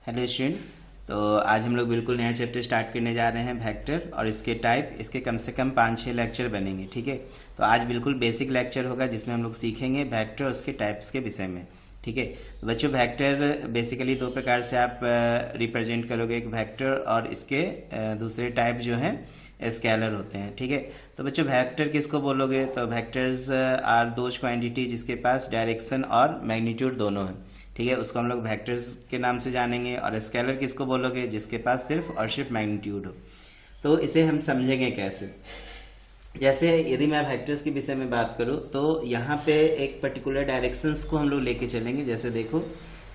Hello student. तो आज हम लोग बिल्कुल नया चैप्टर स्टार्ट करने जा रहे हैं वेक्टर और इसके टाइप। इसके कम से कम 5-6 लेक्चर बनेंगे, ठीक है। तो आज बिल्कुल बेसिक लेक्चर होगा जिसमें हम लोग सीखेंगे वेक्टर और उसके टाइप्स के विषय में, ठीक है। तो बच्चों वेक्टर बेसिकली दो प्रकार से आप रिप्रेजेंट करोगे, एक वेक्टर और इसके दूसरे टाइप जो हैं स्केलर होते हैं, ठीक है। तो बच्चों वेक्टर किसको बोलोगे? तो वेक्टर्स आर दोज क्वांटिटी जिसके पास डायरेक्शन और मैग्नीट्यूड दोनों है, ठीक है, उसको हम लोग वेक्टर्स के नाम से जानेंगे। और स्केलर किसको बोलोगे? जिसके पास सिर्फ और सिर्फ मैग्नीट्यूड हो। तो इसे हम समझेंगे कैसे। जैसे यदि मैं वेक्टर्स के विषय में बात करूं तो यहाँ पे एक पर्टिकुलर डायरेक्शंस को हम लोग लेके चलेंगे। जैसे देखो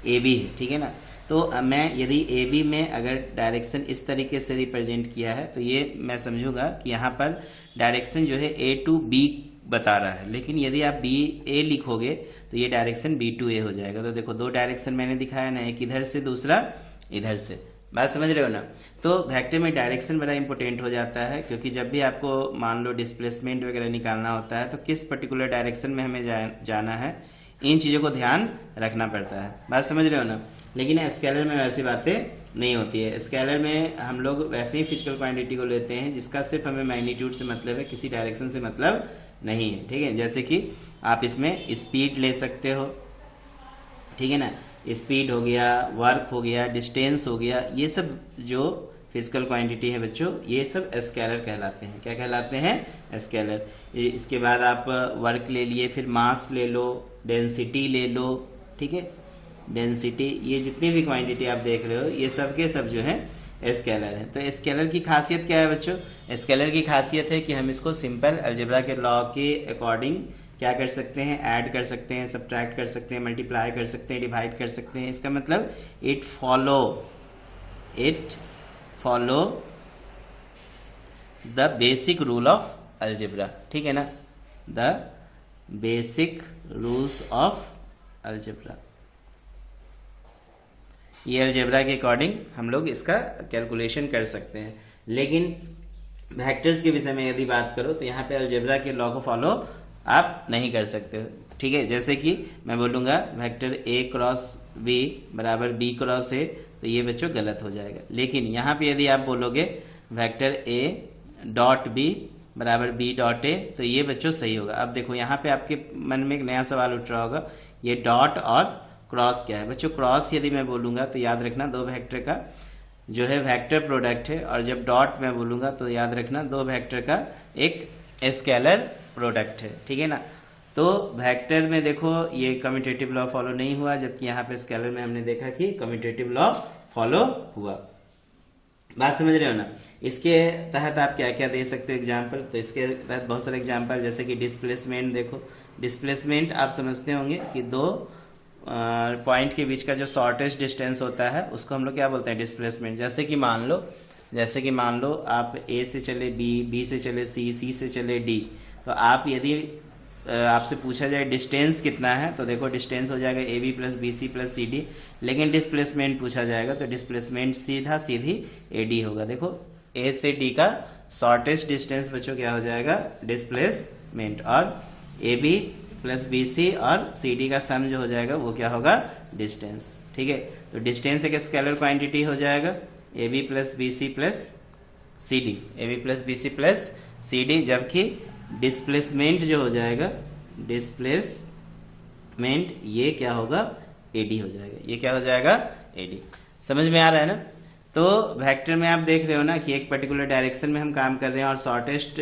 ए बी है, ठीक है ना। तो मैं यदि ए बी में अगर डायरेक्शन इस तरीके से रिप्रेजेंट किया है तो ये मैं समझूंगा कि यहाँ पर डायरेक्शन जो है ए टू बी बता रहा है। लेकिन यदि आप बी ए लिखोगे तो ये डायरेक्शन बी टू ए हो जाएगा। तो देखो दो डायरेक्शन मैंने दिखाया ना, एक इधर से दूसरा इधर से। बात समझ रहे हो ना। तो वेक्टर में डायरेक्शन बड़ा इंपॉर्टेंट हो जाता है, क्योंकि जब भी आपको मान लो डिस्प्लेसमेंट वगैरह निकालना होता है तो किस पर्टिकुलर डायरेक्शन में हमें जाना है, इन चीज़ों को ध्यान रखना पड़ता है। बात समझ रहे हो ना। लेकिन स्केलर में वैसी बातें नहीं होती है। स्केलर में हम लोग वैसे ही फिजिकल क्वांटिटी को लेते हैं जिसका सिर्फ हमें मैग्नीट्यूड से मतलब है, किसी डायरेक्शन से मतलब नहीं है, ठीक है। जैसे कि आप इसमें स्पीड ले सकते हो, ठीक है ना। स्पीड हो गया, वर्क हो गया, डिस्टेंस हो गया, ये सब जो फिजिकल क्वांटिटी है बच्चों, ये सब स्केलर कहलाते हैं। क्या कहलाते हैं? स्केलर। इसके बाद आप वर्क ले लिए, फिर मास ले लो, डेंसिटी ले लो, ठीक है। डेंसिटी, ये जितनी भी क्वांटिटी आप देख रहे हो ये सब के सब जो है स्केलर है। तो स्केलर की खासियत क्या है बच्चों? स्केलर की खासियत है कि हम इसको सिंपल अलजेब्रा के लॉ के अकॉर्डिंग क्या कर सकते हैं? ऐड कर सकते हैं, सब्ट्रैक्ट कर सकते हैं, मल्टीप्लाई कर सकते हैं, डिवाइड कर सकते हैं। इसका मतलब it follow the basic rule of algebra, ठीक है ना। The basic rules of algebra, ये अलजेब्रा के अकॉर्डिंग हम लोग इसका कैलकुलेशन कर सकते हैं। लेकिन वेक्टर्स के विषय में यदि बात करो तो यहाँ पे अलजेब्रा के लॉ को फॉलो आप नहीं कर सकते हो, ठीक है। जैसे कि मैं बोलूंगा वेक्टर ए क्रॉस बी बराबर बी क्रॉस ए, तो ये बच्चों गलत हो जाएगा। लेकिन यहाँ पे यदि आप बोलोगे वेक्टर ए डॉट बी बराबर बी डॉट ए, तो ये बच्चों सही होगा। अब देखो यहाँ पे आपके मन में एक नया सवाल उठ रहा होगा, ये डॉट और क्रॉस क्या है? बच्चों क्रॉस यदि मैं बोलूंगा तो याद रखना दो वेक्टर का जो है वेक्टर प्रोडक्ट है, और जब डॉट मैं बोलूंगा तो याद रखना दो वेक्टर का एक स्केलर प्रोडक्ट है, ठीक है ना। तो वेक्टर में देखो ये कम्यूटेटिव लॉ फॉलो नहीं हुआ, जबकि यहाँ पे स्केलर में हमने देखा कि कम्यूटेटिव लॉ फॉलो हुआ। बात समझ रहे हो ना। इसके तहत आप क्या क्या दे सकते हो एग्जाम्पल? तो इसके तहत बहुत सारे एग्जाम्पल, जैसे कि डिस्प्लेसमेंट। देखो डिस्प्लेसमेंट आप समझते होंगे कि दो पॉइंट के बीच का जो शॉर्टेस्ट डिस्टेंस होता है उसको हम लोग क्या बोलते हैं? डिस्प्लेसमेंट। जैसे कि मान लो आप ए से चले बी, बी से चले सी, सी से चले डी। तो आप यदि आपसे पूछा जाए डिस्टेंस कितना है, तो देखो डिस्टेंस हो जाएगा A B plus B C plus C D. लेकिन डिस्प्लेसमेंट पूछा जाएगा तो डिस्प्लेसमेंट सीधी ए डी होगा। देखो ए से डी का शॉर्टेस्ट डिस्टेंस बच्चों क्या हो जाएगा? डिस्प्लेसमेंट। और A B plus B C और सी डी का सम जो हो जाएगा वो क्या होगा? डिस्टेंस, ठीक है। तो डिस्टेंस एक स्केलर क्वांटिटी हो जाएगा, A B plus B C plus C D, A B plus B C plus C D. जबकि डिस्प्लेसमेंट जो हो जाएगा, डिस्प्लेसमेंट ये क्या होगा? एडी हो जाएगा। ये क्या हो जाएगा? एडी। समझ में आ रहा है ना। तो वेक्टर में आप देख रहे हो ना कि एक पर्टिकुलर डायरेक्शन में हम काम कर रहे हैं और शॉर्टेस्ट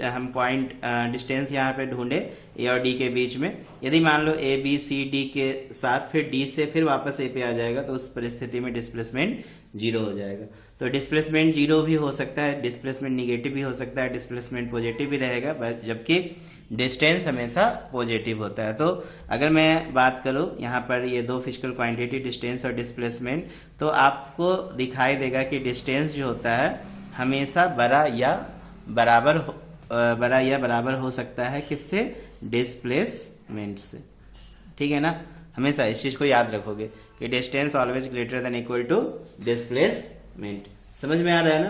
हम पॉइंट डिस्टेंस यहाँ पे ढूंढे ए और डी के बीच में। यदि मान लो ए बी सी डी के साथ फिर डी से फिर वापस ए पे आ जाएगा, तो उस परिस्थिति में डिस्प्लेसमेंट 0 हो जाएगा। तो डिस्प्लेसमेंट 0 भी हो सकता है, डिस्प्लेसमेंट निगेटिव भी हो सकता है, डिस्प्लेसमेंट पॉजिटिव भी रहेगा, जबकि डिस्टेंस हमेशा पॉजिटिव होता है। तो अगर मैं बात करूं यहाँ पर ये दो फिजिकल क्वांटिटी डिस्टेंस और डिस्प्लेसमेंट, तो आपको दिखाई देगा कि डिस्टेंस जो होता है हमेशा बड़ा या बराबर हो सकता है किससे? डिस्प्लेसमेंट से, ठीक है ना। हमेशा इस चीज को याद रखोगे कि distance always greater than equal to displacement. समझ में आ रहा है ना,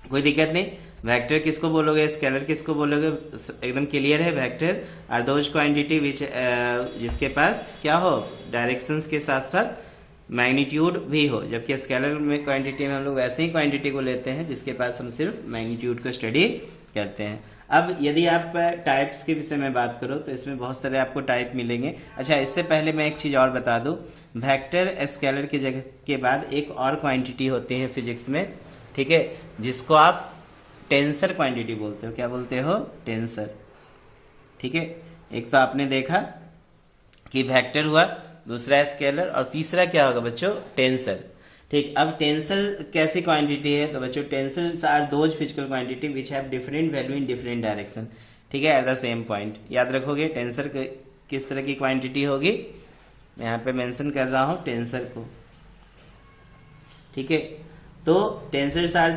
कोई दिक्कत नहीं। वेक्टर किसको बोलोगे? स्केलर किसको बोलोगे? एकदम क्लियर है। Vector are those quantity which जिसके पास क्या हो? डायरेक्शंस के साथ साथ मैग्नीट्यूड भी हो, जबकि स्केलर में क्वांटिटी में हम लोग वैसे ही क्वांटिटी को लेते हैं जिसके पास हम सिर्फ मैग्नीट्यूड को स्टडी करते हैं। अब यदि आप टाइप्स के विषय में बात करो तो इसमें बहुत सारे आपको टाइप मिलेंगे। अच्छा, इससे पहले मैं एक चीज और बता दूं, वेक्टर स्केलर की जगह के बाद एक और क्वांटिटी होती है फिजिक्स में, ठीक है, जिसको आप टेंसर क्वांटिटी बोलते हो। क्या बोलते हो? टेंसर। ठीक है, एक तो आपने देखा कि वेक्टर हुआ, दूसरा स्केलर, और तीसरा क्या होगा बच्चों? टेंसर। ठीक, अब टेंसर कैसी क्वांटिटी है? तो बच्चों tensors are those physical quantity which have different value in different direction. ठीक है, एट द सेम पॉइंट। याद रखोगे टेंसर किस तरह की क्वांटिटी होगी, मैं यहाँ पे मेंशन कर रहा हूँ टेंसर को। ठीक है, तो tensors are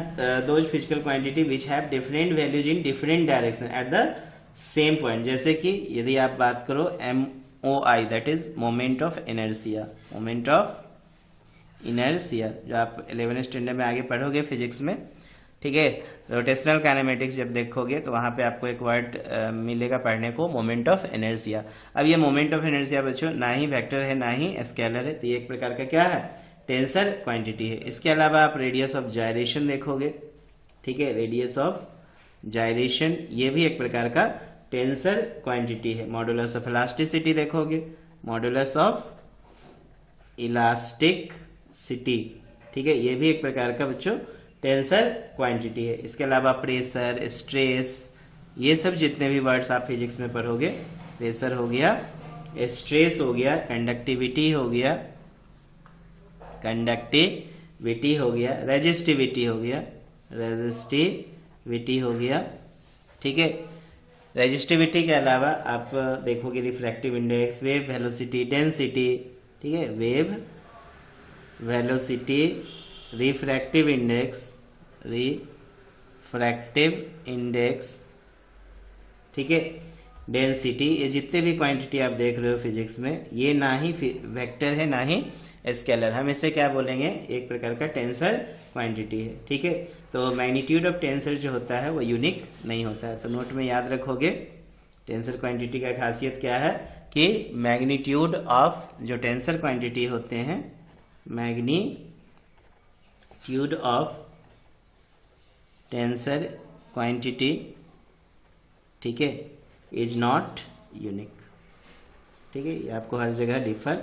those physical quantity which have different values in different direction at the same point. जैसे कि यदि आप बात करो MOI, that is moment of inertia. Moment of inertia जो आप 11th स्टैंडर्ड में आगे पढ़ोगे फिजिक्स में। ठीक है, रोटेशनल काइनेमेटिक्स जब देखोगे तो वहां पे आपको एक वर्ड मिलेगा पढ़ने को, मोमेंट ऑफ इनर्शिया। अब ये मोमेंट ऑफ इनर्शिया बच्चों ना ही वेक्टर है ना ही स्केलर है, तो ये एक प्रकार का क्या है? टेंसर क्वांटिटी है। इसके अलावा आप रेडियस ऑफ जायरेशन देखोगे। ठीक है, रेडियस ऑफ जायरेशन ये भी एक प्रकार का टेंसर क्वांटिटी है। मॉडुलस ऑफ इलास्टिसिटी देखोगे, मॉडुलस ऑफ इलास्टिक सिटी। ठीक है, ये भी एक प्रकार का बच्चों टेंसर क्वांटिटी है। इसके अलावा प्रेशर, स्ट्रेस, ये सब जितने भी वर्ड्स आप फिजिक्स में पढ़ोगे, प्रेशर हो गया, स्ट्रेस हो गया, कंडक्टिविटी हो गया, कंडक्टिविटी हो गया, रेजिस्टिविटी हो गया, रेजिस्टिविटी हो गया। ठीक है, रेजिस्टिविटी के अलावा आप देखोगे refractive index, wave velocity, density. ठीक है, वेव वेलोसिटी, रिफ्रैक्टिव इंडेक्स, ठीक है, डेंसिटी, ये जितने भी क्वांटिटी आप देख रहे हो फिजिक्स में, ये ना ही वेक्टर है ना ही स्केलर। हम इसे क्या बोलेंगे? एक प्रकार का टेंसर क्वांटिटी है। ठीक है, तो मैग्नीट्यूड ऑफ टेंसर जो होता है वो यूनिक नहीं होता है। तो नोट में याद रखोगे टेंसर क्वांटिटी का खासियत क्या है कि मैग्नीट्यूड ऑफ जो टेंसर क्वांटिटी होते हैं, मैग्नीट्यूड ऑफ टेंसर क्वांटिटी, ठीक है, इज नॉट यूनिक। ठीक है, ये आपको हर जगह डिफर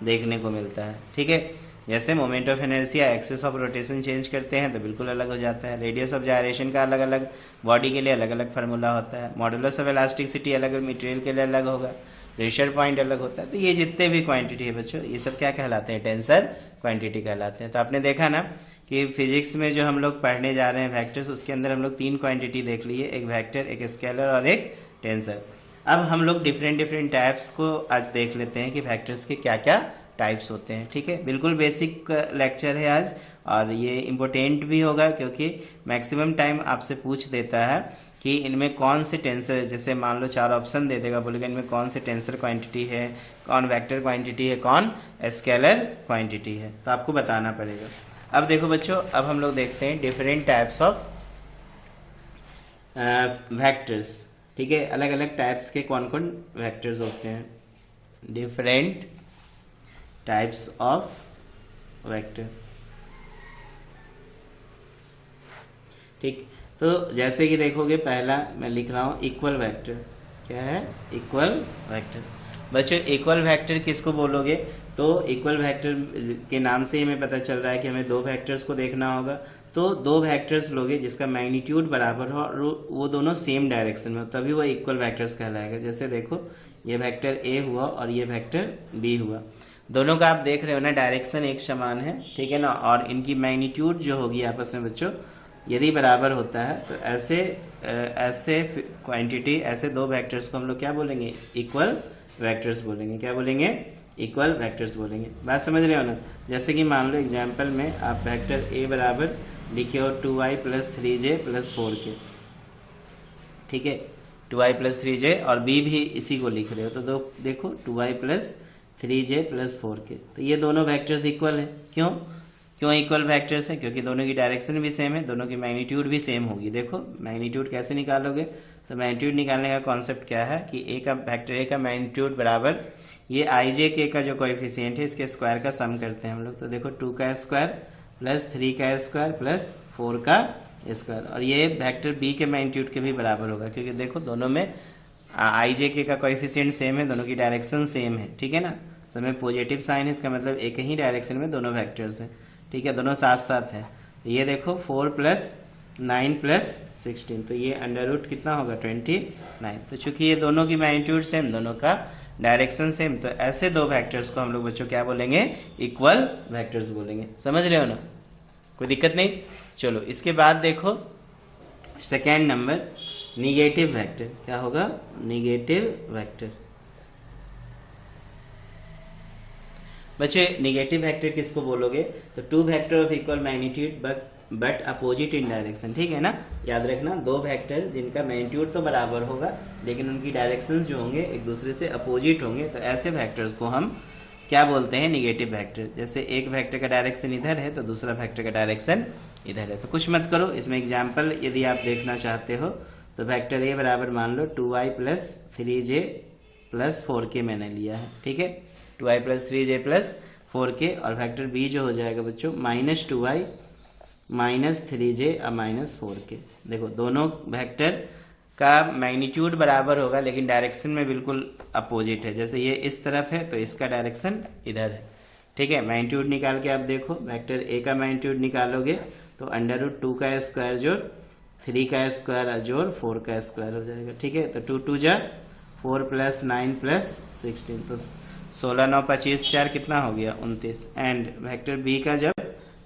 देखने को मिलता है। ठीक है, जैसे moment of inertia, axis of rotation change करते हैं तो बिल्कुल अलग हो जाता है। रेडियस ऑफ जायरेशन का अलग अलग बॉडी के लिए अलग अलग फार्मूला होता है। मॉडुलस ऑफ इलास्टिसिटी अलग मटेरियल के लिए अलग होगा, प्रेशर पॉइंट अलग होता है। तो ये जितने भी क्वांटिटी है बच्चों, ये सब क्या कहलाते हैं? टेंसर क्वांटिटी कहलाते हैं। तो आपने देखा ना कि फिजिक्स में जो हम लोग पढ़ने जा रहे हैं वेक्टर्स, उसके अंदर हम लोग 3 क्वांटिटी देख लिए, एक वेक्टर, एक स्केलर और एक टेंसर। अब हम लोग डिफरेंट टाइप्स को आज देख लेते हैं कि वेक्टर्स के क्या क्या टाइप्स होते हैं। ठीक है, बिल्कुल बेसिक लेक्चर है आज, और ये इम्पोर्टेंट भी होगा क्योंकि मैक्सिमम टाइम आपसे पूछ देता है कि इनमें कौन से टेंसर, जैसे मान लो 4 ऑप्शन दे देगा, बोलेगा इनमें कौन से टेंसर क्वांटिटी है, कौन वेक्टर क्वांटिटी है, कौन स्केलर क्वांटिटी है, तो आपको बताना पड़ेगा। अब देखो बच्चों, अब हम लोग देखते हैं डिफरेंट टाइप्स ऑफ वेक्टर्स। ठीक है, अलग अलग टाइप्स के कौन कौन वेक्टर्स होते हैं, डिफरेंट टाइप्स ऑफ वेक्टर। ठीक, तो जैसे कि देखोगे पहला मैं लिख रहा हूं इक्वल वेक्टर। क्या है? Equal vector. बच्चों इक्वल वेक्टर किसको बोलोगे? तो इक्वल वेक्टर के नाम से ही हमें पता चल रहा है कि हमें 2 वेक्टर्स को देखना होगा। तो 2 वेक्टर्स लोगे जिसका मैग्नीट्यूड बराबर हो और वो दोनों सेम डायरेक्शन में हो, तभी वो इक्वल वेक्टर्स कहलाएगा। जैसे देखो ये वेक्टर A हुआ और ये वेक्टर B हुआ, दोनों का आप देख रहे हो ना डायरेक्शन एक समान है। ठीक है ना, और इनकी मैग्नीट्यूड जो होगी आपस में बच्चों यदि बराबर होता है तो ऐसे क्वांटिटी, ऐसे 2 वेक्टर्स को हम लोग क्या बोलेंगे? इक्वल वेक्टर्स बोलेंगे। क्या बोलेंगे? इक्वल वेक्टर्स बोलेंगे। बात समझ रहे हो ना? जैसे कि मान लो एग्जांपल में आप वेक्टर A बराबर लिखे हो 2y + 3j + 4k। ठीक है, 2y + 3j, और B भी इसी को लिख रहे हो तो देखो 2y + 3j + 4k, तो ये दोनों वेक्टर्स इक्वल है। क्यों इक्वल वेक्टर्स है? क्योंकि दोनों की डायरेक्शन भी सेम है, दोनों की मैग्नीट्यूड भी सेम होगी। देखो मैग्नीट्यूड कैसे निकालोगे? तो मैग्नीट्यूड निकालने का कॉन्सेप्ट क्या है कि ए का वेक्टर ए का मैग्नीट्यूड बराबर ये आई जे के का जो कोएफिशिएंट है इसके स्क्वायर का सम करते हैं हम लोग। तो देखो 2 का स्क्वायर प्लस 3 का स्क्वायर प्लस 4 का स्क्वायर, और ये वेक्टर बी के मैग्नीट्यूड के भी बराबर होगा, क्योंकि देखो दोनों में आई जे के का कोएफिशिएंट सेम है, दोनों की डायरेक्शन सेम है, ठीक है ना। सब में पॉजिटिव साइन है, इसका मतलब एक ही डायरेक्शन में दोनों वेक्टर्स हैं, ठीक है, दोनों साथ साथ हैं। तो ये देखो 4 प्लस 9 प्लस 16, तो ये अंडर रूट कितना होगा 29। तो चूंकि ये दोनों की मैग्नीट्यूड सेम, दोनों का डायरेक्शन सेम, तो ऐसे दो वेक्टर्स को हम लोग बच्चों क्या बोलेंगे, इक्वल वेक्टर्स बोलेंगे। समझ रहे हो ना, कोई दिक्कत नहीं। चलो इसके बाद देखो सेकेंड नंबर निगेटिव वेक्टर। क्या होगा, निगेटिव वेक्टर। बच्चे निगेटिव वेक्टर किसको बोलोगे, तो two vector of equal magnitude but opposite in direction, ठीक है ना। याद रखना, दो वेक्टर जिनका मैग्नीट्यूड तो बराबर होगा लेकिन उनकी डायरेक्शंस जो होंगे एक दूसरे से अपोजिट होंगे, तो ऐसे वेक्टर्स को हम क्या बोलते हैं, निगेटिव वेक्टर। जैसे एक वेक्टर का डायरेक्शन इधर है तो दूसरा वेक्टर का डायरेक्शन इधर है। तो कुछ मत करो, इसमें एग्जाम्पल यदि आप देखना चाहते हो तो वेक्टर ए बराबर मान लो 2y plus 3j plus 4k मैंने लिया है, ठीक है, 2y plus 3j plus 4k, और वेक्टर बी जो हो जाएगा बच्चों माइनस 2y माइनस 3j और माइनस 4k। देखो दोनों वेक्टर का मैग्नीट्यूड बराबर होगा लेकिन डायरेक्शन में बिल्कुल अपोजिट है। जैसे ये इस तरफ है तो इसका डायरेक्शन इधर है, ठीक है। मैग्नीट्यूड निकाल के आप देखो, वेक्टर ए का मैग्नीट्यूड निकालोगे तो अंडर रूट 2 का स्क्वायर जोड़ 3 का स्क्वायर जोड़ 4 का स्क्वायर हो जाएगा, ठीक है। तो 2 2 जा 4 प्लस 9 प्लस 16, तो 16 9 25 4 कितना हो गया 29। एंड वेक्टर बी का जब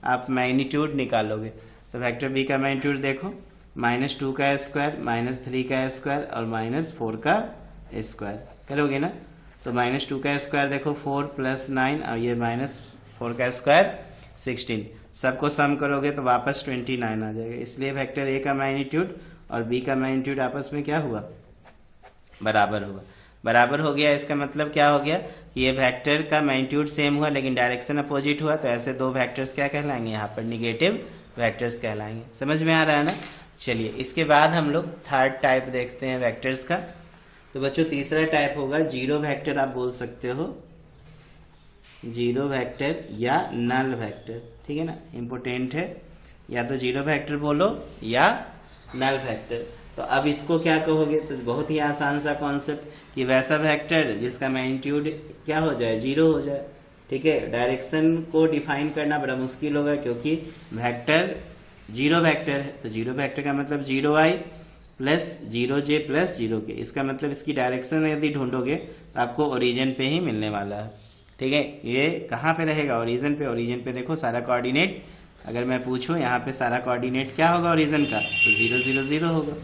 आप मैग्नीट्यूड निकालोगे तो वेक्टर बी का मैग्नीट्यूड देखो माइनस 2 का स्क्वायर माइनस 3 का स्क्वायर और माइनस 4 का स्क्वायर करोगे ना, तो माइनस 2 का स्क्वायर देखो 4 प्लस 9 और ये माइनस 4 का स्क्वायर 16, सबको सम करोगे तो वापस 29 आ जाएगा। इसलिए वेक्टर ए का मैग्नीट्यूड और बी का मैग्नीट्यूड आपस में क्या हुआ, बराबर हुआ। बराबर हो गया, इसका मतलब क्या हो गया कि ये वेक्टर का मैग्नीट्यूड सेम हुआ लेकिन डायरेक्शन अपोजिट हुआ, तो ऐसे दो वेक्टर्स क्या कहलाएंगे, यहाँ पर निगेटिव वेक्टर्स कहलाएंगे। समझ में आ रहा है ना। चलिए इसके बाद हम लोग थर्ड टाइप देखते हैं वेक्टर्स का। तो बच्चों तीसरा टाइप होगा जीरो वेक्टर, आप बोल सकते हो जीरो वेक्टर या नल वेक्टर, ठीक है ना, इम्पोर्टेंट है, या तो जीरो वेक्टर बोलो या नल वेक्टर। तो अब इसको क्या कहोगे, तो बहुत ही आसान सा कॉन्सेप्ट कि वैसा वेक्टर जिसका मैग्नीट्यूड क्या हो जाए, जीरो हो जाए, ठीक है। डायरेक्शन को डिफाइन करना बड़ा मुश्किल होगा क्योंकि वेक्टर जीरो वेक्टर है, तो जीरो वेक्टर का मतलब 0i plus 0j plus 0k। इसका मतलब इसकी डायरेक्शन यदि ढूंढोगे तो आपको ओरिजिन पे ही मिलने वाला है, ठीक है। ये कहाँ पे रहेगा, ओरिजिन पे। ओरिजिन पे देखो सारा कोऑर्डिनेट, अगर मैं पूछूं यहाँ पे सारा कोऑर्डिनेट क्या होगा ओरिजिन का, तो 0 0 0 होगा,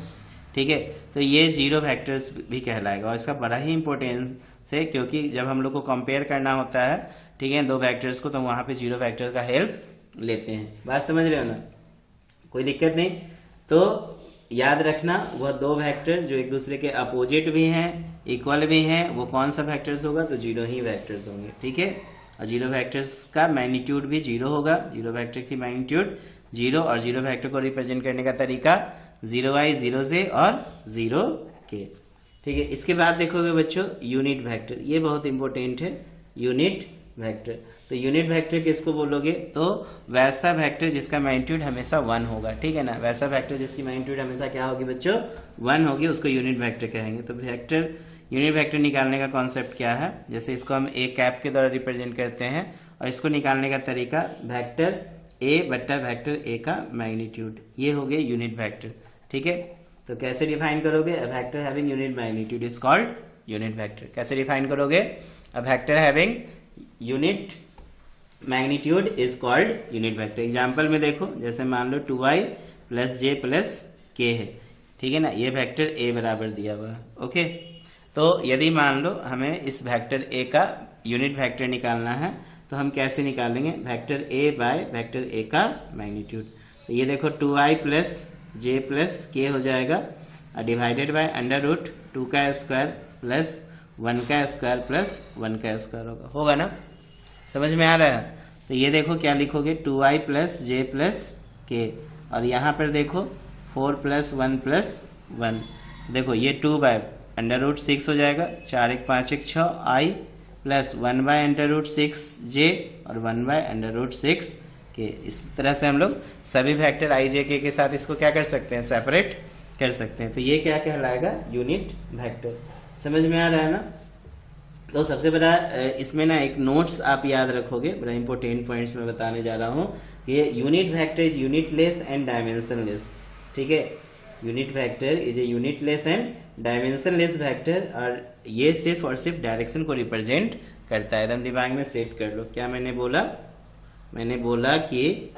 ठीक है। तो ये जीरो वेक्टर्स भी कहलाएगा और इसका बड़ा ही इंपॉर्टेंस है क्योंकि जब हम लोग को कंपेयर करना होता है, ठीक है, दो वेक्टर्स को, तो वहां पे जीरो वेक्टर का हेल्प लेते हैं। बात समझ रहे हो ना, कोई दिक्कत नहीं। तो याद रखना वह दो वेक्टर जो एक दूसरे के अपोजिट भी हैं, इक्वल भी हैं, वो कौन सा वेक्टर्स होगा, तो जीरो ही वेक्टर्स होंगे, ठीक है। और जीरो वेक्टर्स का मैग्नीट्यूड भी जीरो होगा, जीरो वेक्टर की मैग्नीट्यूड जीरो, और जीरो वेक्टर को रिप्रेजेंट करने का तरीका 0i 0j और 0k, ठीक है। इसके बाद देखोगे बच्चों यूनिट वेक्टर, ये बहुत इंपॉर्टेंट है, यूनिट वेक्टर। तो यूनिट वेक्टर किसको बोलोगे, तो वैसा वेक्टर जिसका मैग्नीट्यूड हमेशा 1 होगा, ठीक है ना। वैसा वेक्टर जिसकी मैग्नीट्यूड हमेशा क्या होगी बच्चों, 1 होगी, उसको यूनिट वेक्टर कहेंगे। तो वेक्टर यूनिट वेक्टर निकालने का कॉन्सेप्ट क्या है, जैसे इसको हम ए कैप के द्वारा रिप्रेजेंट करते हैं, और इसको निकालने का तरीका वेक्टर ए बट्टा वेक्टर ए का मैग्नीट्यूड, ये हो गए यूनिट वेक्टर, ठीक है। तो कैसे डिफाइन करोगे, a vector having unit magnitude is called unit vector. कैसे डिफाइन करोगे, a vector having unit magnitude is called unit vector. Example में देखो, जैसे मान लो 2y plus j plus k है, ठीक है ना, ये वेक्टर a बराबर दिया हुआ है, ओके। तो यदि मान लो हमें इस वेक्टर a का यूनिट वेक्टर निकालना है तो हम कैसे निकालेंगे, vector a by vector a का मैग्नीट्यूड। तो ये देखो 2i plus j plus k हो जाएगा, डिवाइडेड बाय अंडर रूट 2 का स्क्वायर प्लस 1 का स्क्वायर प्लस 1 का स्क्वायर होगा ना। समझ में आ रहा है। तो ये देखो क्या लिखोगे, 2i plus j plus k, और यहाँ पर देखो 4 प्लस 1 प्लस 1, देखो ये 2/√6 हो जाएगा, 4 1 5 1 6 i प्लस 1/√6 j और 1/√6 के। इस तरह से हम लोग सभी वेक्टर i j k के साथ इसको क्या कर सकते हैं, सेपरेट कर सकते हैं। तो ये क्या कहलाएगा, यूनिट वेक्टर। समझ में आ रहा है ना। तो सबसे बड़ा इसमें ना एक नोट्स आप याद रखोगे, बड़ा इंपॉर्टेंट पॉइंट्स मैं बताने जा रहा हूँ। ये unit vector is unitless and dimensionless, ठीक है। Unit vector is a unitless and dimensionless vector, और ये सिर्फ और सिर्फ डायरेक्शन को रिप्रेजेंट करता है। एकदम दिमाग में सेट कर लो। क्या मैंने बोला, मैंने बोला कि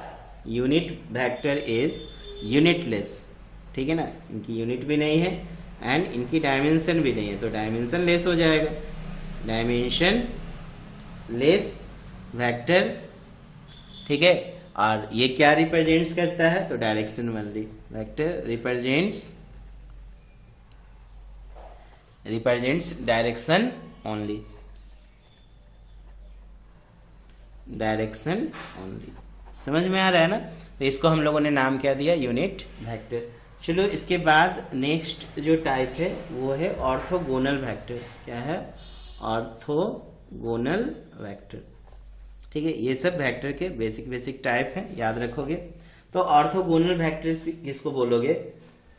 यूनिट वेक्टर इज यूनिटलेस, ठीक है ना। इनकी यूनिट भी नहीं है एंड इनकी डायमेंशन भी नहीं है, तो डायमेंशन लेस हो जाएगा, डायमेंशन लेस वेक्टर, ठीक है। और ये क्या रिप्रेजेंट्स करता है, तो direction only vector represents direction only, direction only. समझ में आ रहा है ना। तो इसको हम लोगों ने नाम क्या दिया, यूनिट वेक्टर। चलो इसके बाद नेक्स्ट जो टाइप है वो है ऑर्थोगोनल वेक्टर। क्या है, ऑर्थोगोनल वेक्टर, ठीक है। ये सब वेक्टर के बेसिक टाइप है, याद रखोगे। तो ऑर्थोगोनल वेक्टर किसको बोलोगे,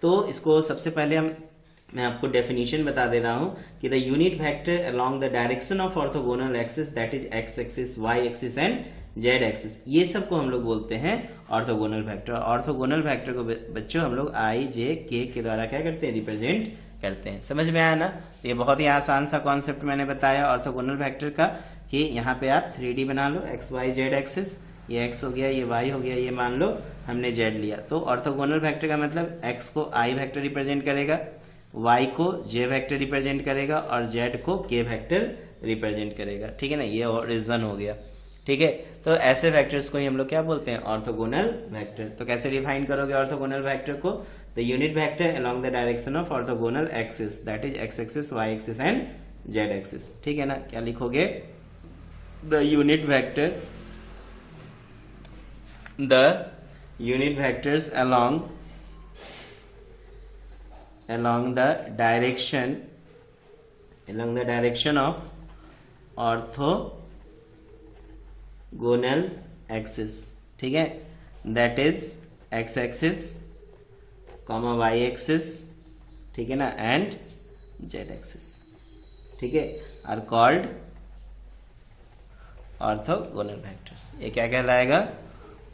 तो इसको सबसे पहले मैं आपको डेफिनेशन बता दे रहा हूं कि the unit vector along the direction of orthogonal axis, that is X axis, Y axis and Z axis, ये सब को हम लोग बोलते हैं ऑर्थोगोनल वेक्टर। ऑर्थोगोनल वेक्टर को बच्चों हम लोग आई जे के द्वारा क्या करते हैं, रिप्रेजेंट करते हैं। समझ में आया ना। तो ये बहुत ही आसान सा कॉन्सेप्ट मैंने बताया ऑर्थोगोनल वेक्टर का, कि यहाँ पे आप 3D बना लो, एक्स वाई जेड एक्सिस, ये x हो गया, ये y हो गया, ये मान लो हमने z लिया। तो ऑर्थोगोनल वेक्टर का मतलब x को i वेक्टर रिप्रेजेंट करेगा, y को j वेक्टर रिप्रेजेंट करेगा और z को k वेक्टर रिप्रेजेंट करेगा, ठीक है ना। ये रीजन हो गया, ठीक है। तो ऐसे वेक्टर्स को ही हम लोग क्या बोलते हैं, ऑर्थोगोनल वेक्टर। तो कैसे डिफाइन करोगे ऑर्थोगोनल वेक्टर को, the unit vector along the direction of orthogonal axis, that is x axis, y axis and z axis, ठीक है ना। क्या लिखोगे, the unit vector, the unit vectors along the direction of orthogonal axis, ठीक है, that is x axis, y axis, ठीक है ना, and z axis, ठीक है, are called ऑर्थोगोनल वेक्टर्स। ये क्या कहलाएगा,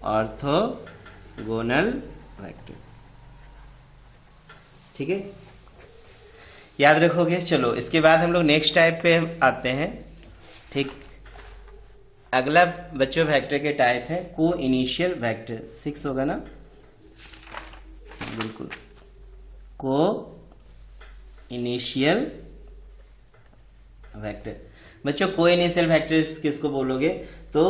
ऑर्थोगोनल वेक्टर, ठीक है, याद रखोगे। चलो इसके बाद हम लोग नेक्स्ट टाइप पे आते हैं, ठीक। अगला बच्चों वेक्टर के टाइप है को इनिशियल वेक्टर, 6 होगा ना, बिल्कुल, को इनिशियल वेक्टर। बच्चों को इनिशियल वेक्टर किसको बोलोगे, तो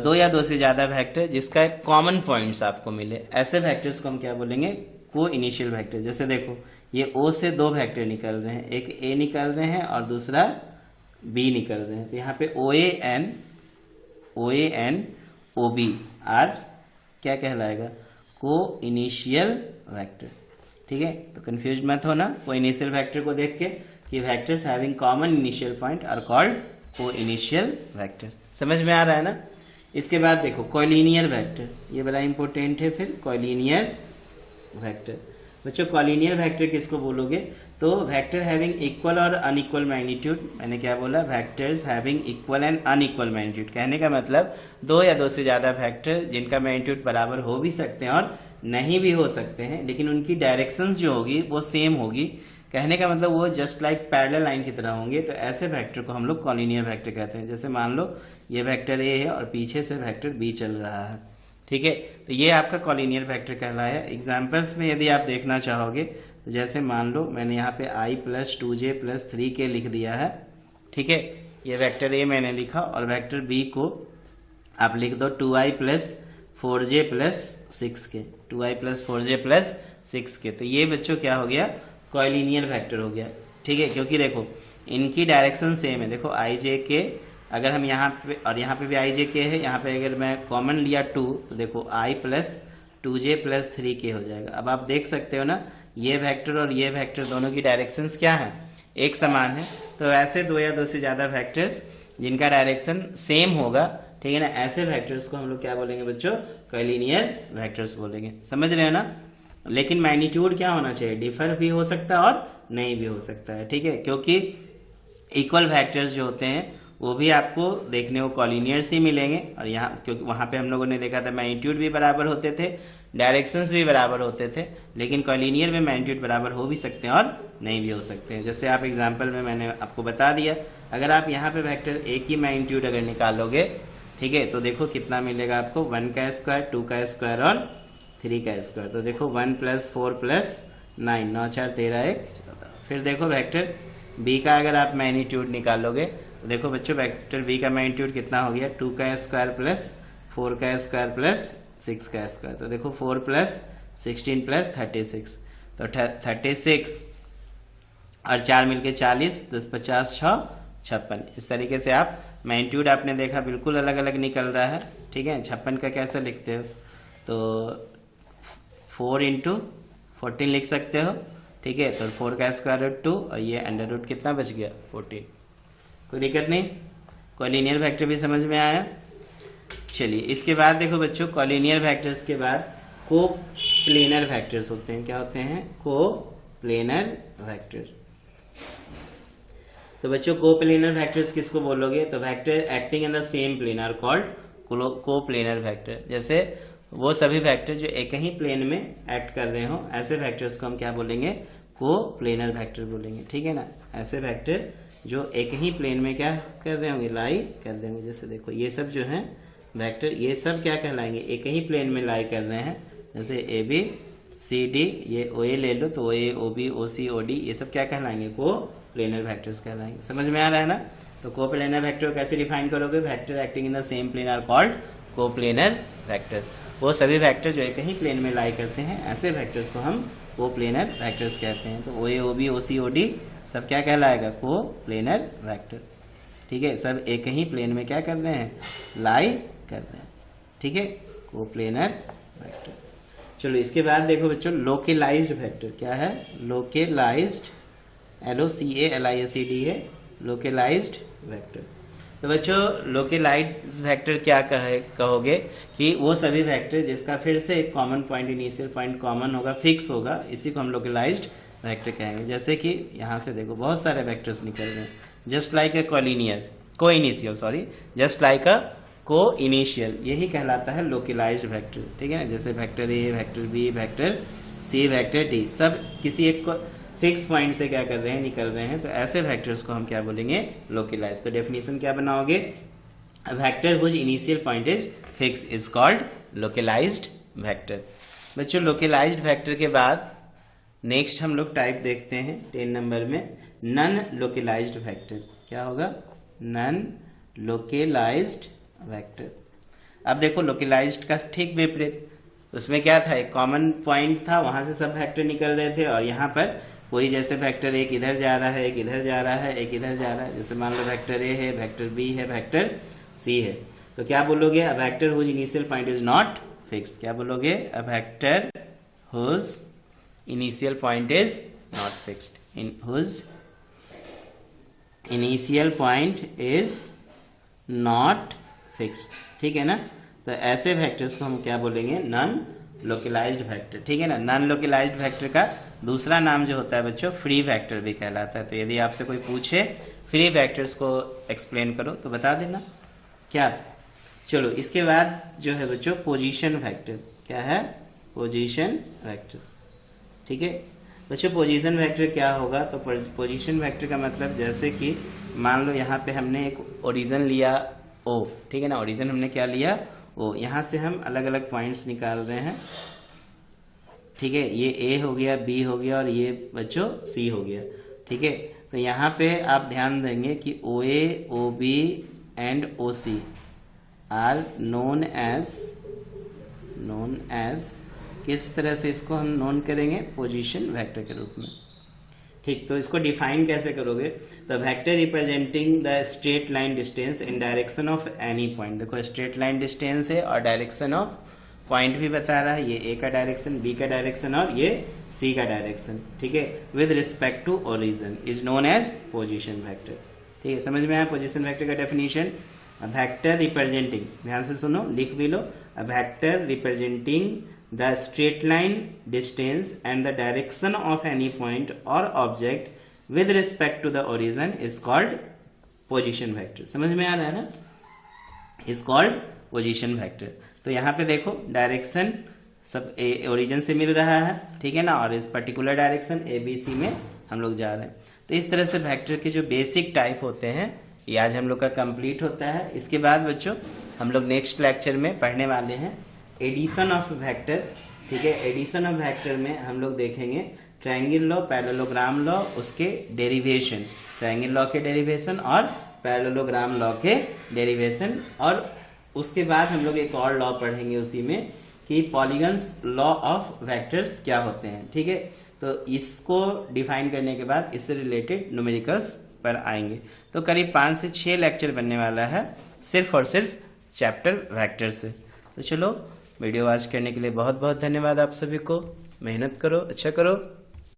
दो या दो से ज्यादा वेक्टर जिसका एक कॉमन पॉइंट्स आपको मिले, ऐसे वेक्टर्स को हम क्या बोलेंगे, को इनिशियल वेक्टर। जैसे देखो ये O से दो वेक्टर निकल रहे हैं, एक A निकल रहे हैं और दूसरा B निकल रहे हैं। तो यहाँ पे OA एंड OB आर क्या कहलाएगा, को इनिशियल वेक्टर, ठीक है। तो कंफ्यूज मत होना को इनिशियल वेक्टर को देख के, कि vectors having common initial point are called coinitial vector. समझ में आ रहा है ना। इसके बाद देखो कॉलिनियर वेक्टर, ये बड़ा इंपॉर्टेंट है। फिर कॉलिनियर वेक्टर, बच्चों कॉलिनियर वेक्टर किसको बोलोगे, तो वेक्टर हैविंग इक्वल और अनइक्वल मैग्नीट्यूड। मैंने क्या बोला, vectors having equal and unequal magnitude. कहने का मतलब दो या दो से ज्यादा वेक्टर जिनका मैग्नीट्यूड बराबर हो भी सकते हैं और नहीं भी हो सकते हैं, लेकिन उनकी डायरेक्शंस जो होगी वो सेम होगी। कहने का मतलब वो जस्ट लाइक पैरेलल लाइन की तरह होंगे। तो ऐसे वेक्टर को हम लोग कॉलिनियर वेक्टर कहते हैं। जैसे मान लो ये वेक्टर ए है और पीछे से वेक्टर बी चल रहा है, ठीक है, तो ये आपका कॉलिनियर वेक्टर कहलाया। एग्जाम्पल्स में यदि आप देखना चाहोगे तो जैसे मान लो मैंने यहाँ पे i + 2j + 3k लिख दिया है, ठीक है, ये वेक्टर ए मैंने लिखा, और वेक्टर बी को आप लिख दो 2i + 4j + 6k, 2i + 4j + 6k। तो ये बच्चों क्या हो गया, कॉलिनियर वेक्टर हो गया, ठीक है, क्योंकि देखो इनकी डायरेक्शन सेम है। देखो i j k, अगर हम यहाँ पे और यहाँ पे भी i j k है, यहाँ पे अगर मैं कॉमन लिया 2, तो देखो i + 2j प्लस 3k हो जाएगा। अब आप देख सकते हो ना, ये वेक्टर और ये वेक्टर दोनों की डायरेक्शंस क्या है, एक समान है। तो ऐसे दो या दो से ज्यादा वेक्टर्स जिनका डायरेक्शन सेम होगा, ठीक है ना, ऐसे वेक्टर्स को हम लोग क्या बोलेंगे बच्चों, कोलिनियर वेक्टर्स बोलेंगे। समझ रहे हो ना। लेकिन मैग्नीट्यूड क्या होना चाहिए, डिफर भी हो सकता है और नहीं भी हो सकता है, ठीक है, क्योंकि इक्वल वेक्टर्स जो होते हैं वो भी आपको देखने को कॉलिनियर से मिलेंगे। और यहाँ क्योंकि वहां पे हम लोगों ने देखा था मैग्नीट्यूड भी बराबर होते थे, डायरेक्शंस भी बराबर होते थे, लेकिन कॉलिनियर में मैग्नीट्यूड बराबर हो भी सकते हैं और नहीं भी हो सकते हैं। जैसे आप एग्जाम्पल में मैंने आपको बता दिया, अगर आप यहाँ पे वेक्टर एक ही मैग्नीट्यूड अगर निकालोगे, ठीक है, तो देखो कितना मिलेगा आपको, 1 का स्क्वायर, 2 का स्क्वायर और 3 का स्क्वायर। तो देखो 1 + 4 + 9, 9 4 13 1 14। फिर देखो वेक्टर बी का अगर आप मैग्नीट्यूड निकालोगे तो देखो बच्चों वेक्टर बी का मैग्नीट्यूड कितना हो गया, 2 का स्क्वायर + 4 का स्क्वायर + 6 का स्क्वायर। तो देखो 4 + 16 + 36, तो 36 और 4 मिलके 40, 10 50 6 56। इस तरीके से आप मैग्नीट्यूड आपने देखा बिल्कुल अलग अलग निकल रहा है, ठीक है। 56 का कैसे लिखते हो, तो 4 × 14 लिख सकते हो, ठीक है। तो 4 का स्क्वायर रूट 2 और ये अंडर रूट कितना बच गया, 14। कोई दिक्कत नहीं, कॉलिनियर वेक्टर भी समझ में आया। चलिए इसके बाद देखो बच्चों, कॉलिनियर वेक्टर्स के बाद कोप्लेनर वेक्टर्स होते हैं। क्या होते हैं, कोप्लेनर वेक्टर। तो बच्चों कोप्लेनर वेक्टर्स किसको बोलोगे, तो vector acting in the same plane are called coplanar vector. जैसे वो सभी वेक्टर जो एक ही प्लेन में एक्ट कर रहे हो, ऐसे वेक्टर्स को हम क्या बोलेंगे, कोप्लेनर वेक्टर बोलेंगे, ठीक है ना। ऐसे वेक्टर जो एक ही प्लेन में क्या कर रहे होंगे, लाई कर रहे होंगे। जैसे देखो ये सब जो है वेक्टर, ये सब क्या कहलाएंगे, एक ही प्लेन में लाई कर रहे हैं। जैसे ए बी सी डी, ये ओ ए ले लो तो ओ A O B O C O D, ये सब क्या कहलाएंगे, कोप्लेनर वेक्टर्स कहलाएंगे। समझ में आ रहा है ना। तो कोप्लेनर वेक्टर को कैसे डिफाइन करोगे, vector acting in the same plane are called coplanar vector. वो सभी वेक्टर जो एक ही प्लेन में लाई करते हैं, ऐसे वेक्टर्स को हम कोप्लेनर वेक्टर्स कहते हैं। तो ओ A O B O C O D सब क्या कहलाएगा, कोप्लेनर वेक्टर, ठीक है। सब एक ही प्लेन में क्या कर रहे हैं, लाई कर रहे हैं, ठीक है, कोप्लेनर वेक्टर। चलो इसके बाद देखो बच्चों, लोकेलाइज्ड वेक्टर क्या है, लोकेलाइज्ड, LOCALISED है, लोकेलाइज्ड वेक्टर। तो बच्चों लोकेलाइज्ड वेक्टर क्या कहोगे कि वो सभी वेक्टर जिसका फिर से एक common point, initial point common होगा, फिक्स होगा, इसी को हम लोकेलाइज्ड वेक्टर कहेंगे। जैसे कि यहाँ से देखो बहुत सारे वेक्टर्स निकल रहे हैं, जस्ट लाइक अ जस्ट लाइक अ को इनिशियल, यही कहलाता है लोकेलाइज्ड वेक्टर, ठीक है ना। जैसे vector A, vector B, vector C, vector D, सब किसी एक को फिक्स पॉइंट से क्या कर रहे हैं, निकल रहे हैं। तो ऐसे वेक्टर्स को हम क्या बोलेंगे, लोकेलाइज्ड। तो डेफिनेशन क्या बनाओगे, vector which initial point is fix is called localized vector. बच्चों लोकेलाइज्ड वेक्टर के बाद नेक्स्ट हम लोग टाइप देखते हैं 10 नंबर में, नन लोकेलाइज्ड वेक्टर। क्या होगा, नन लोकेलाइज्ड वेक्टर। अब देखो लोकेलाइज्ड का ठीक विपरीत, उसमें क्या था, एक कॉमन पॉइंट था, वहां से सब वेक्टर निकल रहे थे, और यहाँ पर कोई जैसे वेक्टर एक इधर जा रहा है, एक इधर जा रहा है, एक इधर जा रहा है। जैसे मान लो वेक्टर ए है, वेक्टर बी है, वेक्टर सी है। तो क्या boलोगे, a vector whose initial point is not fixed. क्या बोलोगे, a vector whose initial point is not fixed, in whose initial point is not fixed, ठीक है ना। तो ऐसे वेक्टर्स को हम क्या बोलेंगे, नॉन लोकेलाइज्ड वेक्टर, ठीक है ना। नॉन लोकेलाइज्ड वेक्टर का दूसरा नाम जो होता है बच्चों, फ्री वेक्टर भी कहलाता है। तो यदि आपसे कोई पूछे फ्री वेक्टर्स को एक्सप्लेन करो तो बता देना क्या। चलो इसके बाद जो है बच्चों पोजीशन वेक्टर। क्या है, पोजीशन वेक्टर, ठीक है बच्चों। पोजीशन वेक्टर क्या होगा, तो पोजीशन वेक्टर का मतलब जैसे कि मान लो यहाँ पे हमने एक ओरिजिन लिया ओ, ठीक है ना, ओरिजिन हमने क्या लिया ओ, यहाँ से हम अलग अलग पॉइंट्स निकाल रहे हैं, ठीक है। ये ए हो गया, बी हो गया और ये बच्चों सी हो गया, ठीक है। तो यहाँ पे आप ध्यान देंगे कि O A, O B and O C are known as किस तरह से इसको हम नोन करेंगे, पोजीशन वेक्टर के रूप में, ठीक। तो इसको डिफाइन कैसे करोगे, तो vector representing the straight line distance in direction of any point. देखो स्ट्रेट लाइन डिस्टेंस है और डायरेक्शन ऑफ पॉइंट भी बता रहा है, ये ए का डायरेक्शन, बी का डायरेक्शन और ये सी का डायरेक्शन, ठीक है, with respect to origin is known as position vector. ठीक है, समझ में आया पोजीशन वेक्टर का डेफिनेशन। वेक्टर रिप्रेजेंटिंग, ध्यान से सुनो, लिख भी लो, a vector representing the straight line distance and the direction of any point or object with respect to the origin is called position vector. समझ में आ रहा है ना, इज कॉल्ड पोजीशन वेक्टर। तो यहाँ पे देखो डायरेक्शन सब ओरिजिन से मिल रहा है, ठीक है ना, और इस पर्टिकुलर डायरेक्शन ABC में हम लोग जा रहे हैं। तो इस तरह से वेक्टर के जो बेसिक टाइप होते हैं ये आज हम लोग का कंप्लीट होता है। इसके बाद बच्चों हम लोग नेक्स्ट लेक्चर में पढ़ने वाले हैं एडिशन ऑफ वेक्टर। ठीक है, एडिशन ऑफ वेक्टर में हम लोग देखेंगे ट्रायंगल लॉ, पैरेललोग्राम लॉ, उसके डेरिवेशन, ट्रायंगल लॉ के डेरिवेशन और पैरेललोग्राम लॉ के डेरिवेशन, और उसके बाद हम लोग एक और लॉ पढ़ेंगे उसी में कि पॉलीगन्स लॉ ऑफ वेक्टर्स क्या होते हैं। ठीक है, तो इसको डिफाइन करने के बाद इससे रिलेटेड न्यूमेरिकल्स पर आएंगे। तो करीब 5 से 6 लेक्चर बनने वाला है सिर्फ और सिर्फ चैप्टर वेक्टर से। तो चलो, वीडियो वॉच करने के लिए बहुत बहुत धन्यवाद आप सभी को। मेहनत करो, अच्छा करो।